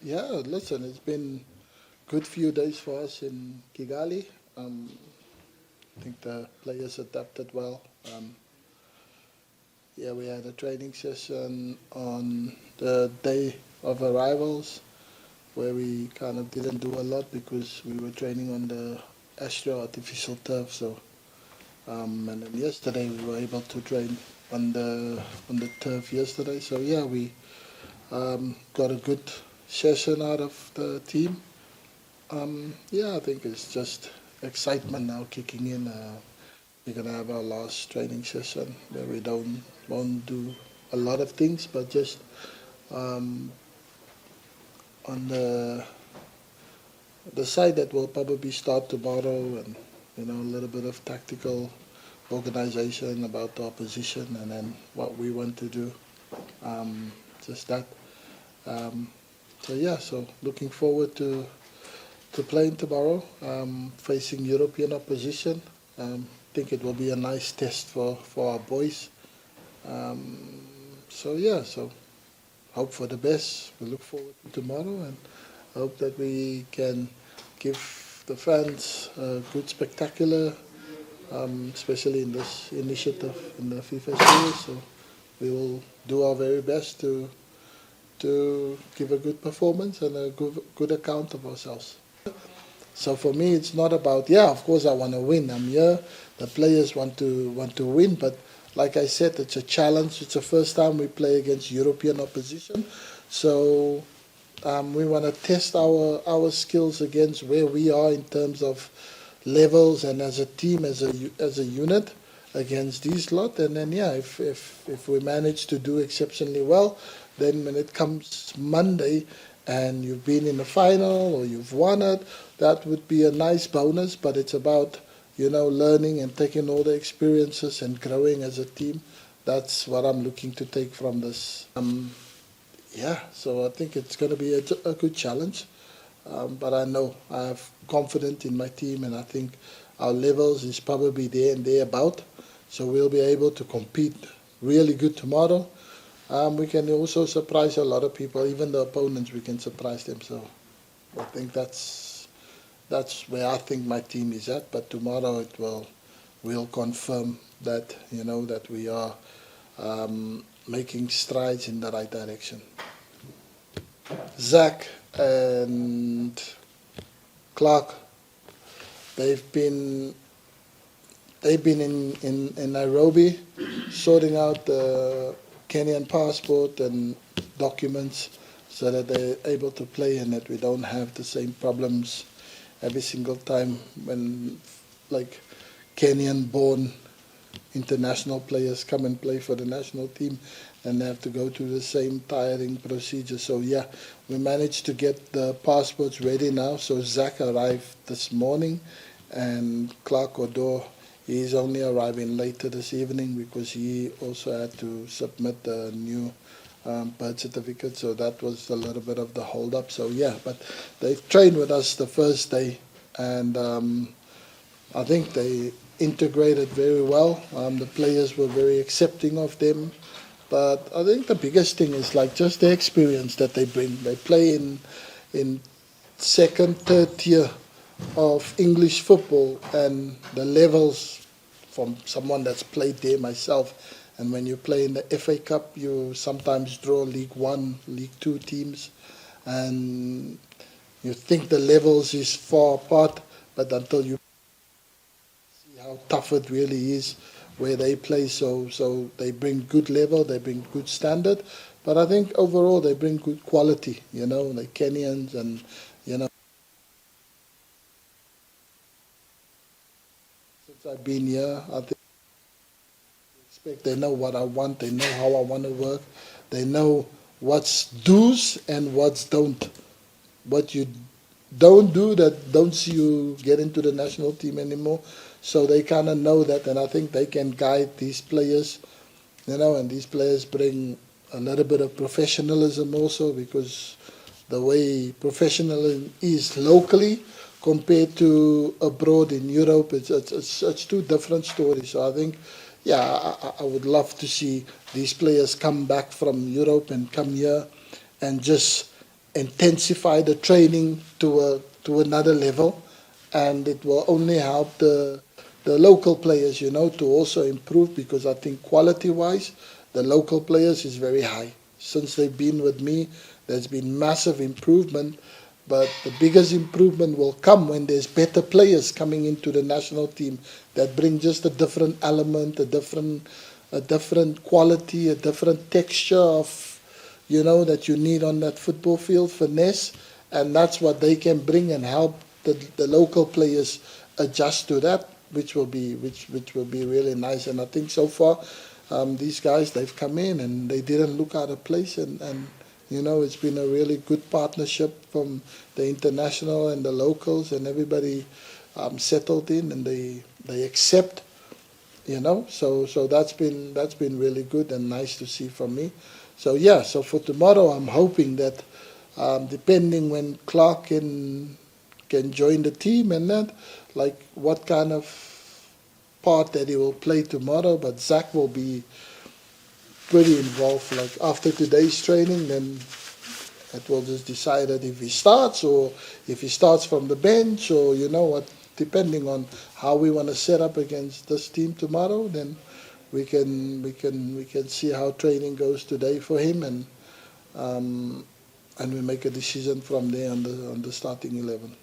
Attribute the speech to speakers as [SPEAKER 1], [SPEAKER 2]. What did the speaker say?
[SPEAKER 1] Yeah, listen, it's been a good few days for us in Kigali. I think the players adapted well. Yeah, we had a training session on the day of arrivals where we kind of didn't do a lot because we were training on the Astro artificial turf. So, and then yesterday we were able to train on the turf yesterday. So yeah, we got a good session out of the team. Yeah, I think it's just excitement now kicking in. We're gonna have our last training session where we won't do a lot of things, but just um, on the side that will probably start tomorrow, and a little bit of tactical organization about the opposition, and then what we want to do. Just that. Um, so yeah, so looking forward to playing tomorrow, facing European opposition. Think it will be a nice test for our boys. So yeah, so hope for the best. We look forward to tomorrow and hope that we can give the fans a good spectacular, especially in this initiative in the FIFA series. So we will do our very best to give a good performance and a good account of ourselves. So for me, it's not about, yeah, of course I want to win. I'm here. The players want to win, but like I said, it's a challenge. It's the first time we play against European opposition, so we want to test our skills against where we are in terms of levels and as a team, as a unit against these lot. And then yeah, if we manage to do exceptionally well, then when it comes Monday and you've been in the final or you've won it, that would be a nice bonus. But it's about learning and taking all the experiences and growing as a team. That's what I'm looking to take from this. Yeah, so I think it's going to be a good challenge. But I know I have confidence in my team, and I think our levels is probably there and thereabout. So we'll be able to compete really good tomorrow. We can also surprise a lot of people, even the opponents. We can surprise them. So I think that's where I think my team is at. But tomorrow it will confirm that that we are making strides in the right direction. Zach and Clark, they've been in Nairobi sorting out the Kenyan passport and documents so that they're able to play and that we don't have the same problems every single time when like Kenyan born international players come and play for the national team and have to go through the same tiring procedure. So yeah, we managed to get the passports ready now. So Zach arrived this morning, and Clark Odor, he's only arriving later this evening because he also had to submit the new birth certificate. So that was a little bit of the hold up. So yeah, but they trained with us the first day, and I think they integrated very well. The players were very accepting of them. But I think the biggest thing is like just the experience that they bring. They play in second, third tier of English football, and the levels from someone that's played there myself. And when you play in the FA Cup, you sometimes draw League One, League Two teams, and you think the levels is far apart, but until you see how tough it really is where they play. So they bring good level, they bring good standard, but I think overall they bring good quality. You know, the Kenyans, and you know, since I've been here, I think they know what I want, they know how I want to work, they know what's do's and what's don't. What you don't do that don't see you get into the national team anymore. So they kind of know that, and I think they can guide these players, you know, and these players bring a little bit of professionalism also, because the way professionalism is locally compared to abroad in Europe, it's two different stories. So I think, yeah, I would love to see these players come back from Europe and come here and just intensify the training to another level, and it will only help the local players, you know, to also improve, because I think quality-wise, the local players is very high. Since they've been with me, there's been massive improvement, but the biggest improvement will come when there's better players coming into the national team that bring just a different element, a different quality, a different texture of, you know, that you need on that football field, finesse, and that's what they can bring and help the local players adjust to that, which will be really nice. And I think so far, these guys, they've come in and they didn't look out of place, and you know, it's been a really good partnership from the international and the locals, and everybody settled in, and they accept, you know. So that's been really good and nice to see from me. So yeah, so for tomorrow, I'm hoping that depending when Clark can join the team and that, like what kind of part that he will play tomorrow, but Zach will be pretty involved. Like after today's training, then it will just decide that if he starts, or if he starts from the bench, or you know what, depending on how we want to set up against this team tomorrow, then we can see how training goes today for him, and we make a decision from there on the starting 11.